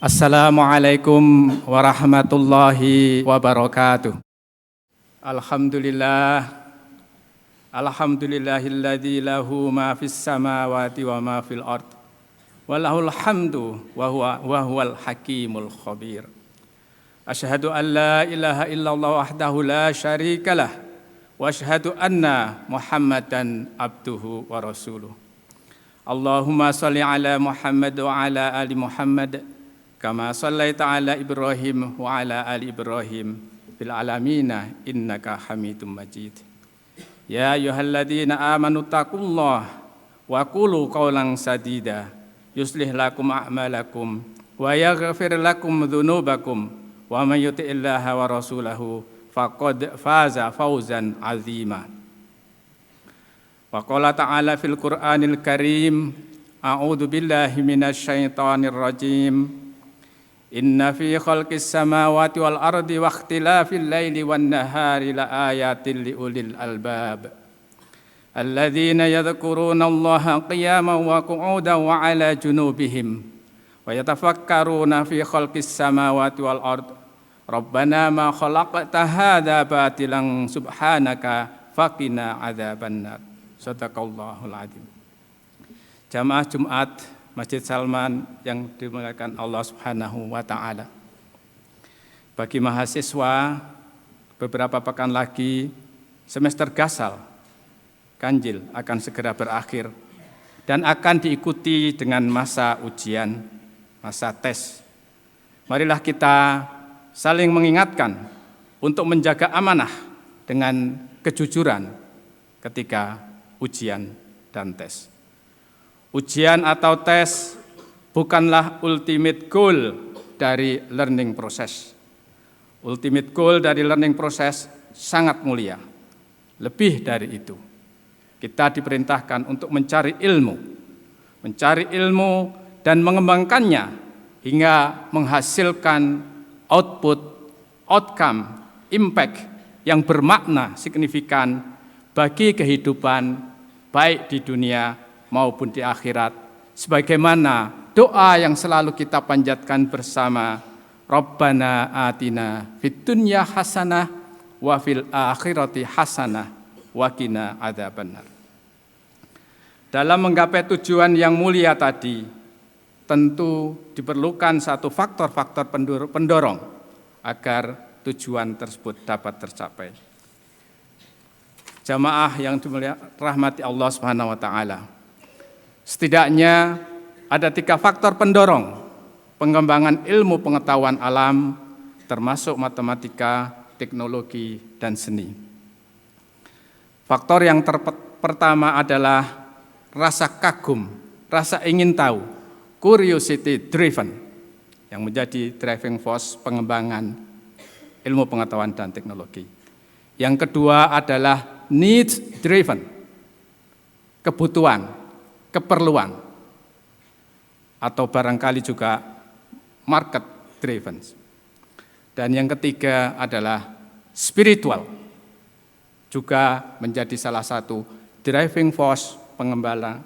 Assalamualaikum warahmatullahi wabarakatuh. Alhamdulillahilladzi lahu ma fis samawati wa ma fil ard. Walahul hamdu wa huwal hakimul khabir. Asyhadu an la ilaha illallah wahdahu la syarikalah wa asyhadu anna Muhammadan abduhu wa rasuluh. Allahumma shalli ala Muhammad wa ala ali Muhammad kama shallaita ala Ibrahim wa ala ali Ibrahim fil alamina innaka Hamidum Majid. Ya ayyuhalladzina amanu taqullaha wa qulu qawlan sadida yuslih lakum a'malakum wa yaghfir lakum dzunubakum wa may yuti'illaha wa rasulahu faqad faza fawzan 'azima. Wa qala ta'ala fil Qur'anil Karim a'udzu billahi minasy syaithanir rajim. Inna fi khalqis samawati wal ardi wa ikhtilafil laili wan nahari la ayatin liulil albab alladzina yadhkuruna Allaha qiyaman wa qu'udan wa 'ala junubihim wa yatafakkaruna fi khalqis samawati wal ardi Rabbana ma khalaqta hadza batilan subhanaka faqina adzabannar. Shadaqallahul adzim. Jamaah Jumat Masjid Salman yang dimuliakan Allah Subhanahu wa taala. Bagi mahasiswa, beberapa pekan lagi semester Gasal Ganjil akan segera berakhir dan akan diikuti dengan masa ujian, masa tes. Marilah kita saling mengingatkan untuk menjaga amanah dengan kejujuran ketika ujian dan tes. Ujian atau tes bukanlah ultimate goal dari learning process. Ultimate goal dari learning process sangat mulia. Lebih dari itu, kita diperintahkan untuk mencari ilmu dan mengembangkannya hingga menghasilkan output, outcome, impact yang bermakna signifikan bagi kehidupan baik di dunia maupun di akhirat, sebagaimana doa yang selalu kita panjatkan bersama, Rabbana atina fid dunya hasanah wa fil akhirati hasanah wa qina adzabannar. Dalam menggapai tujuan yang mulia tadi, tentu diperlukan satu faktor-faktor pendorong agar tujuan tersebut dapat tercapai. Jamaah yang dirahmati Allah Subhanahu wa taala. Setidaknya ada 3 faktor pendorong pengembangan ilmu pengetahuan alam, termasuk matematika, teknologi, dan seni. Faktor yang pertama adalah rasa kagum, rasa ingin tahu, curiosity driven, yang menjadi driving force pengembangan ilmu pengetahuan dan teknologi. Yang kedua adalah needs driven, kebutuhan, keperluan, atau barangkali juga market driven. Dan yang ketiga adalah spiritual, juga menjadi salah satu driving force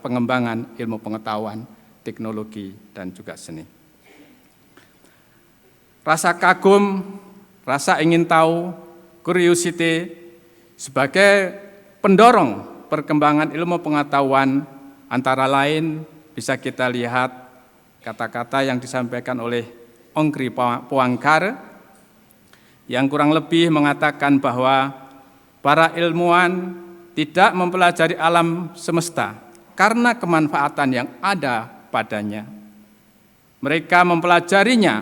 pengembangan ilmu pengetahuan, teknologi, dan juga seni. Rasa kagum, rasa ingin tahu, curiosity sebagai pendorong perkembangan ilmu pengetahuan. Antara lain bisa kita lihat kata-kata yang disampaikan oleh Ongkri Poangkar yang kurang lebih mengatakan bahwa para ilmuwan tidak mempelajari alam semesta karena kemanfaatan yang ada padanya. Mereka mempelajarinya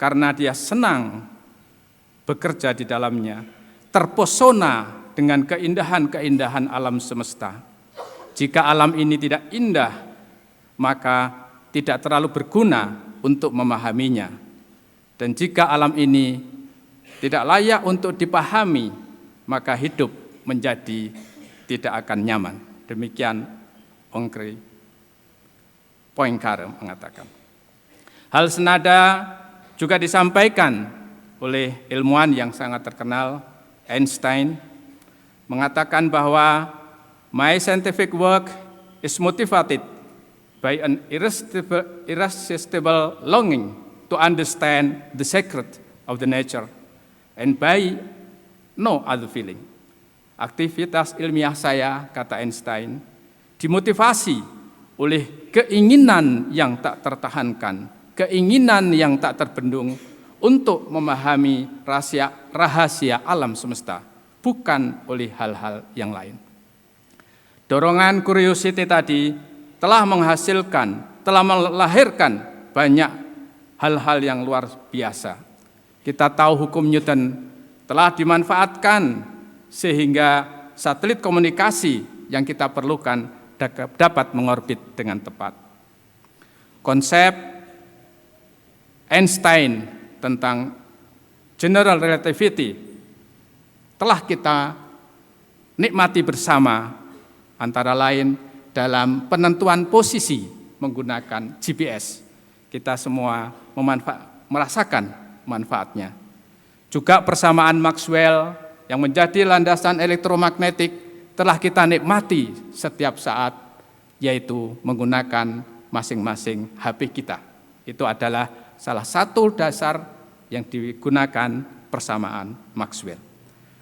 karena dia senang bekerja di dalamnya, terpesona dengan keindahan-keindahan alam semesta. Jika alam ini tidak indah, maka tidak terlalu berguna untuk memahaminya. Dan jika alam ini tidak layak untuk dipahami, maka hidup menjadi tidak akan nyaman. Demikian Ongkri Poangkar mengatakan. Hal senada juga disampaikan oleh ilmuwan yang sangat terkenal, Einstein, mengatakan bahwa my scientific work is motivated by an irresistible longing to understand the secret of the nature and by no other feeling. Aktivitas ilmiah saya, kata Einstein, dimotivasi oleh keinginan yang tak tertahankan, keinginan yang tak terbendung untuk memahami rahasia alam semesta, bukan oleh hal-hal yang lain. Dorongan curiosity tadi telah melahirkan banyak hal-hal yang luar biasa. Kita tahu hukum Newton telah dimanfaatkan sehingga satelit komunikasi yang kita perlukan dapat mengorbit dengan tepat. Konsep Einstein tentang general relativity telah kita nikmati bersama, antara lain dalam penentuan posisi menggunakan GPS. Kita semua merasakan manfaatnya. Juga persamaan Maxwell yang menjadi landasan elektromagnetik telah kita nikmati setiap saat, yaitu menggunakan masing-masing HP kita. Itu adalah salah satu dasar yang digunakan persamaan Maxwell.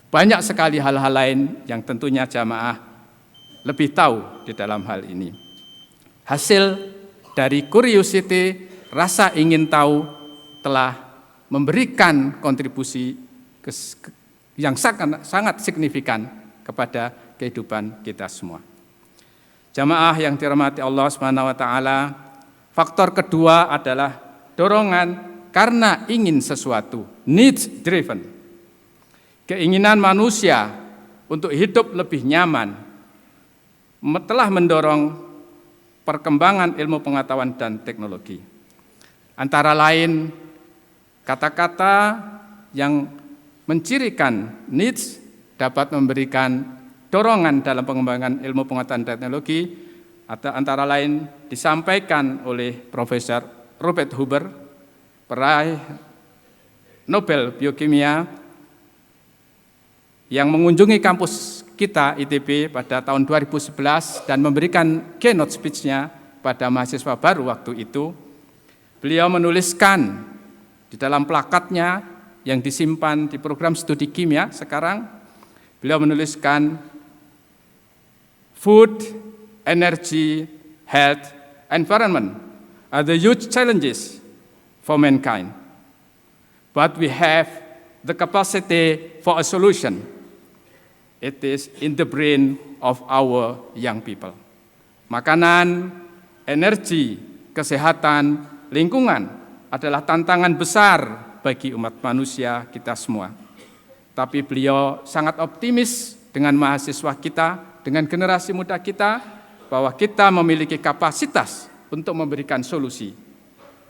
Banyak sekali hal-hal lain yang tentunya jamaah lebih tahu di dalam hal ini. Hasil dari curiosity, rasa ingin tahu, telah memberikan kontribusi yang sangat signifikan kepada kehidupan kita semua. Jamaah yang dirahmati Allah Subhanahu wa taala, faktor kedua adalah dorongan karena ingin sesuatu, needs driven. Keinginan manusia untuk hidup lebih nyaman telah mendorong perkembangan ilmu pengetahuan dan teknologi. Antara lain, kata-kata yang mencirikan needs dapat memberikan dorongan dalam pengembangan ilmu pengetahuan dan teknologi, atau antara lain disampaikan oleh Profesor Robert Huber, peraih Nobel Biokimia, yang mengunjungi kampus kita ITB pada tahun 2011 dan memberikan keynote speech-nya pada mahasiswa baru waktu itu. Beliau menuliskan di dalam plakatnya yang disimpan di program studi kimia sekarang, beliau menuliskan food, energy, health, environment are the huge challenges for mankind. But we have the capacity for a solution. It is in the brain of our young people. Makanan, energi, kesehatan, lingkungan adalah tantangan besar bagi umat manusia kita semua. Tapi beliau sangat optimis dengan mahasiswa kita, dengan generasi muda kita, bahwa kita memiliki kapasitas untuk memberikan solusi,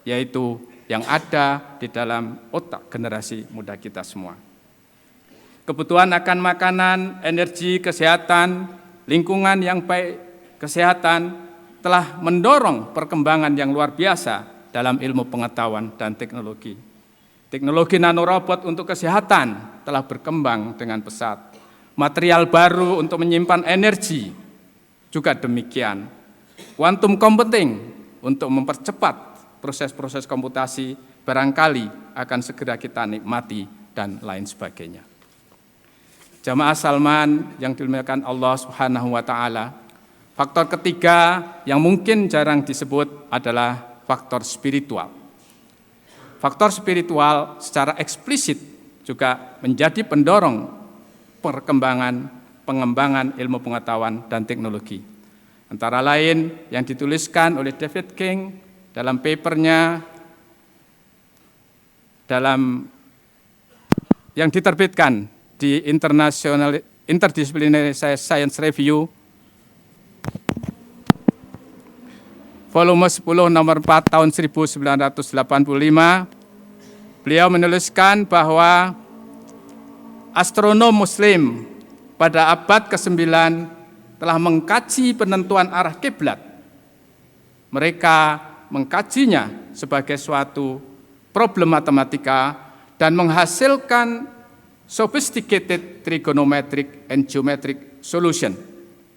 yaitu yang ada di dalam otak generasi muda kita semua. Kebutuhan akan makanan, energi, kesehatan, lingkungan yang baik, kesehatan telah mendorong perkembangan yang luar biasa dalam ilmu pengetahuan dan teknologi. Teknologi nanorobot untuk kesehatan telah berkembang dengan pesat. Material baru untuk menyimpan energi juga demikian. Quantum computing untuk mempercepat proses-proses komputasi barangkali akan segera kita nikmati dan lain sebagainya. Jamaah Salman yang dimuliakan Allah Subhanahu wa taala, faktor ketiga yang mungkin jarang disebut adalah faktor spiritual. Faktor spiritual secara eksplisit juga menjadi pendorong pengembangan ilmu pengetahuan dan teknologi. Antara lain yang dituliskan oleh David King dalam papernya yang diterbitkan di Interdisciplinary Science Review volume 10 nomor 4 tahun 1985, beliau menuliskan bahwa astronom muslim pada abad ke-9 telah mengkaji penentuan arah kiblat. Mereka mengkajinya sebagai suatu problem matematika dan menghasilkan sophisticated trigonometric and geometric solution.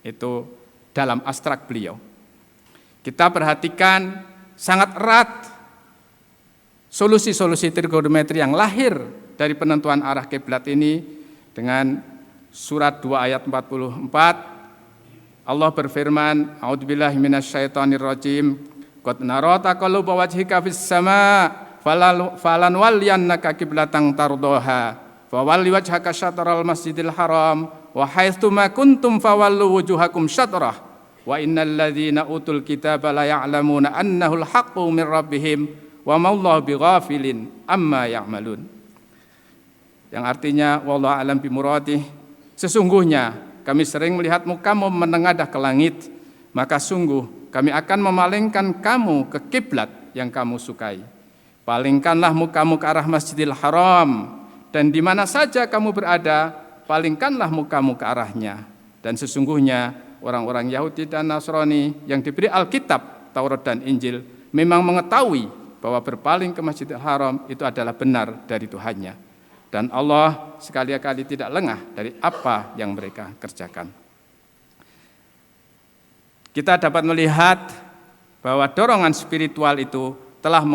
Itu dalam abstrak beliau. Kita perhatikan sangat erat solusi-solusi trigonometri yang lahir dari penentuan arah kiblat ini dengan surat 2 ayat 44. Allah berfirman, A'udzubillahi minasyaitonirrajim. Qad nara taqalluba wajhika fis sama' falanwalliyannaka qiblatan tardaha fawalli wajhaka syatral masjidil haram wa haitsu ma kuntum fawallu wujuhakum syatrah wa innal ladzina utul kitaba la ya'lamuna annahul haqqu min rabbihim wa ma Allahu bighafilin amma ya'malun. Yang artinya wallahu a'lam bimuradih, sesungguhnya kami sering melihat mukamu menengadah ke langit, maka sungguh kami akan memalingkan kamu ke kiblat yang kamu sukai. Palingkanlah mukamu ke arah Masjidil Haram, dan di mana saja kamu berada, palingkanlah mukamu ke arahnya. Dan sesungguhnya orang-orang Yahudi dan Nasrani yang diberi Alkitab, Taurat dan Injil memang mengetahui bahwa berpaling ke Masjidil Haram itu adalah benar dari Tuhannya. Dan Allah sekali-kali tidak lengah dari apa yang mereka kerjakan. Kita dapat melihat bahwa dorongan spiritual itu telah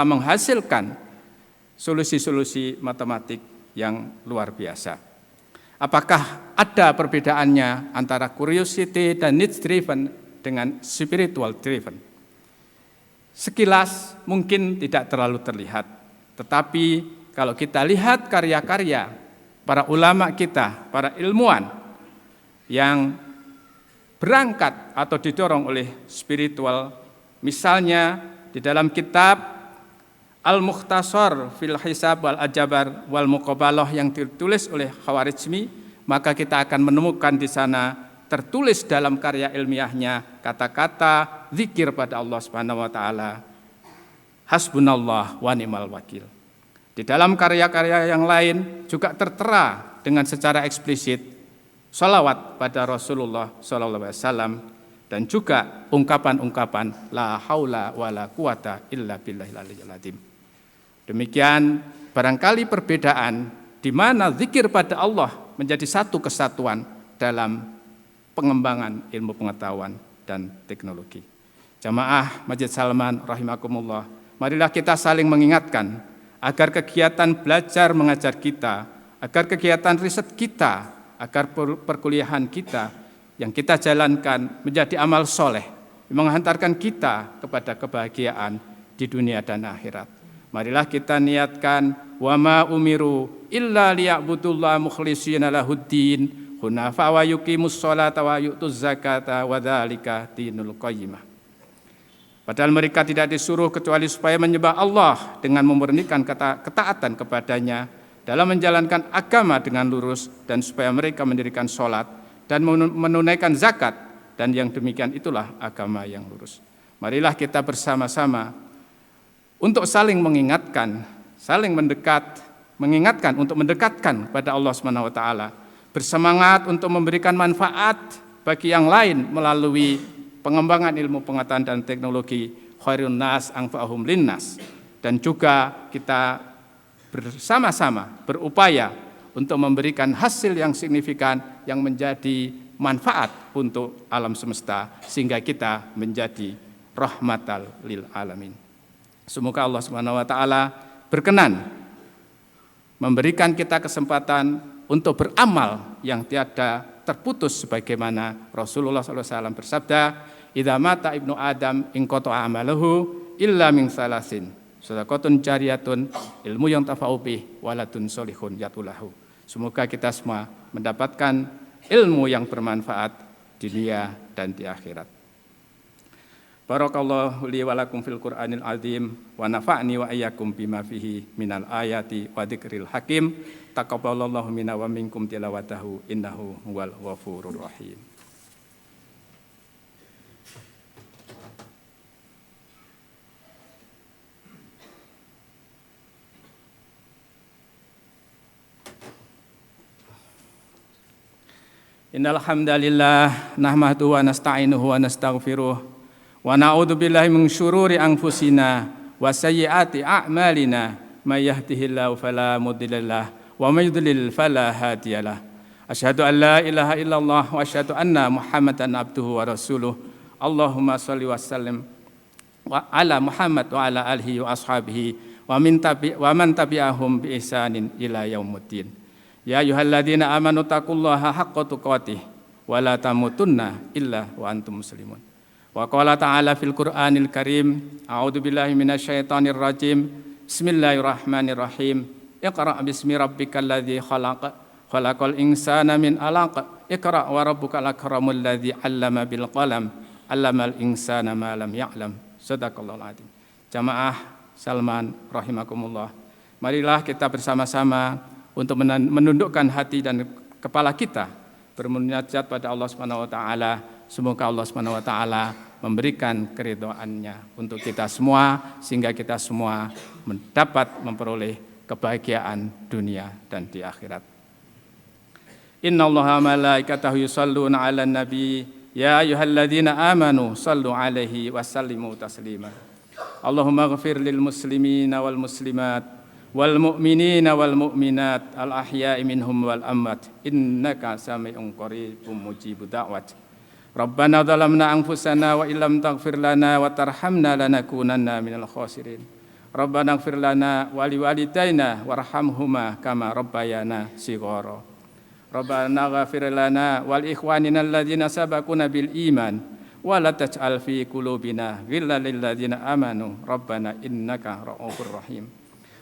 menghasilkan solusi-solusi matematik yang luar biasa. Apakah ada perbedaannya antara curiosity dan needs driven dengan spiritual driven? Sekilas mungkin tidak terlalu terlihat, tetapi kalau kita lihat karya-karya para ulama kita, para ilmuwan yang berangkat atau didorong oleh spiritual, misalnya di dalam kitab Al-Mukhtasar fil Hisab wal Ajabar wal Muqabalah yang ditulis oleh Khawarizmi, maka kita akan menemukan di sana tertulis dalam karya ilmiahnya kata-kata zikir pada Allah Subhanahu wa taala, hasbunallah wa ni'mal wakil. Di dalam karya-karya yang lain juga tertera dengan secara eksplisit salawat pada Rasulullah SAW dan juga ungkapan-ungkapan la haula wala quwata illa billahil aliyyil azim. Demikian barangkali perbedaan di mana zikir pada Allah menjadi satu kesatuan dalam pengembangan ilmu pengetahuan dan teknologi. Jamaah Masjid Salman rahimakumullah, marilah kita saling mengingatkan agar kegiatan belajar mengajar kita, agar kegiatan riset kita, agar perkuliahan kita yang kita jalankan menjadi amal soleh, menghantarkan kita kepada kebahagiaan di dunia dan akhirat. Marilah kita niatkan wa ma umiru illa liya'budullaha mukhlishina lahuddin hunafa wa yuqimus sholata wa yu'tuz zakata wa dzalika dinul qayyimah. Padahal mereka tidak disuruh kecuali supaya menyembah Allah dengan memurnikan ketaatan kepadanya dalam menjalankan agama dengan lurus, dan supaya mereka mendirikan sholat dan menunaikan zakat, dan yang demikian itulah agama yang lurus. Marilah kita bersama-sama untuk saling mengingatkan, saling mengingatkan untuk mendekatkan pada Allah Subhanahu wa taala, bersemangat untuk memberikan manfaat bagi yang lain melalui pengembangan ilmu pengetahuan dan teknologi, khairun nas anfa'uhum linnas, dan juga kita bersama-sama berupaya untuk memberikan hasil yang signifikan yang menjadi manfaat untuk alam semesta, sehingga kita menjadi rahmatal lil alamin. Semoga Allah Subhanahu wa taala berkenan memberikan kita kesempatan untuk beramal yang tiada terputus, sebagaimana Rasulullah SAW bersabda, idza mata ibnu adam in qata'a amaluhu illa min salasin, sedekatun jariyatun, ilmu yang tafa'u bih, waladun solihun yatulahu. Semoga kita semua mendapatkan ilmu yang bermanfaat di dunia dan di akhirat. Barakallahu li wa lakum fil Qur'anil azim wa nafa'ni wa iyyakum bima fihi minal ayati wa dzikril hakim. Taqabbalallahu minna wa minkum tilawatahu innahu huwal ghafurur rahim. Innal hamdalillah nahmaduhu wa nasta'inuhu wa nastaghfiruh wa na'udzu billahi min syururi anfusina wa sayyiati a'malina may yahdihillahu fala mudhillalah wa may yudlil fala hadiyalah. Asyhadu an la ilaha illallah wa asyhadu anna Muhammadan abduhu wa rasuluh. Allahumma shalli wa sallim wa ala Muhammad wa ala alihi wa ashabihi wa man tabi'ahum bi ihsanin ila yaumuddin. Ya ayyuhalladzina amanu taqullaha haqqa tuqatih wa la tamutunna illa wa antum muslimun. Wa qala ta'ala fil Qur'anil Karim, a'udzu billahi minasyaitonir rajim. Bismillahirrahmanirrahim. Iqra' bismi rabbikal ladzi khalaq, khalaqal insana min 'alaq. Iqra' wa rabbukal akramul ladzi 'allama bil qalam, 'allamal insana ma lam ya'lam. Shadaqallahul adzim. Jamaah Salman rahimakumullah. Marilah kita bersama-sama untuk menundukkan hati dan kepala kita bermunajat pada Allah Subhanahu wa taala. Semoga Allah Subhanahu wa taala memberikan keridhaannya untuk kita semua sehingga kita semua dapat memperoleh kebahagiaan dunia dan di akhirat. Innallaha malaikatahu yusholluna 'alan nabi ya ayyuhalladzina amanu shallu 'alaihi wa sallimu taslima. Allahumma ighfir lil muslimina wal muslimat wal mu'minina wal mu'minat al ahya'i minhum wal amwat innaka sami'un qaribun mujibud da'wat. Rabbana zalamna anfusana wa illam taghfir lana wa tarhamna lanakunanna minal khasirin. Rabbana ighfir lana wa liwalidayna warhamhuma kama rabbayana shighara. Rabbana ighfir lana wal ikhwanina alladzina sabaquna bil iman wa la taj'al fi qulubina ghillan lil ladzina amanu rabbana innaka ra'ufur rahim.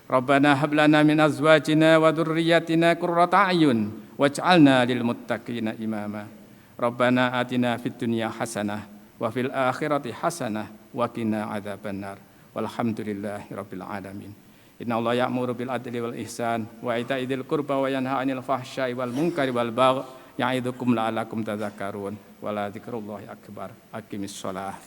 Rabbana hab lana min azwajina wa dhurriyyatina qurrata a'yun waj'alna lil muttaqina imama. Rabbana atina fid dunya hasanah wa fil akhirati hasanah wa qina adzabannar. Walhamdulillahi rabbil alamin. Innallaha ya'muru bil adli wal ihsan wa ita'i dzil qurba wa yanha 'anil fahsya'i wal munkari wal baghi ya'idukum la'allakum tadhakkarun. Wa la dzikrullahi akbar. Aqimis shalah.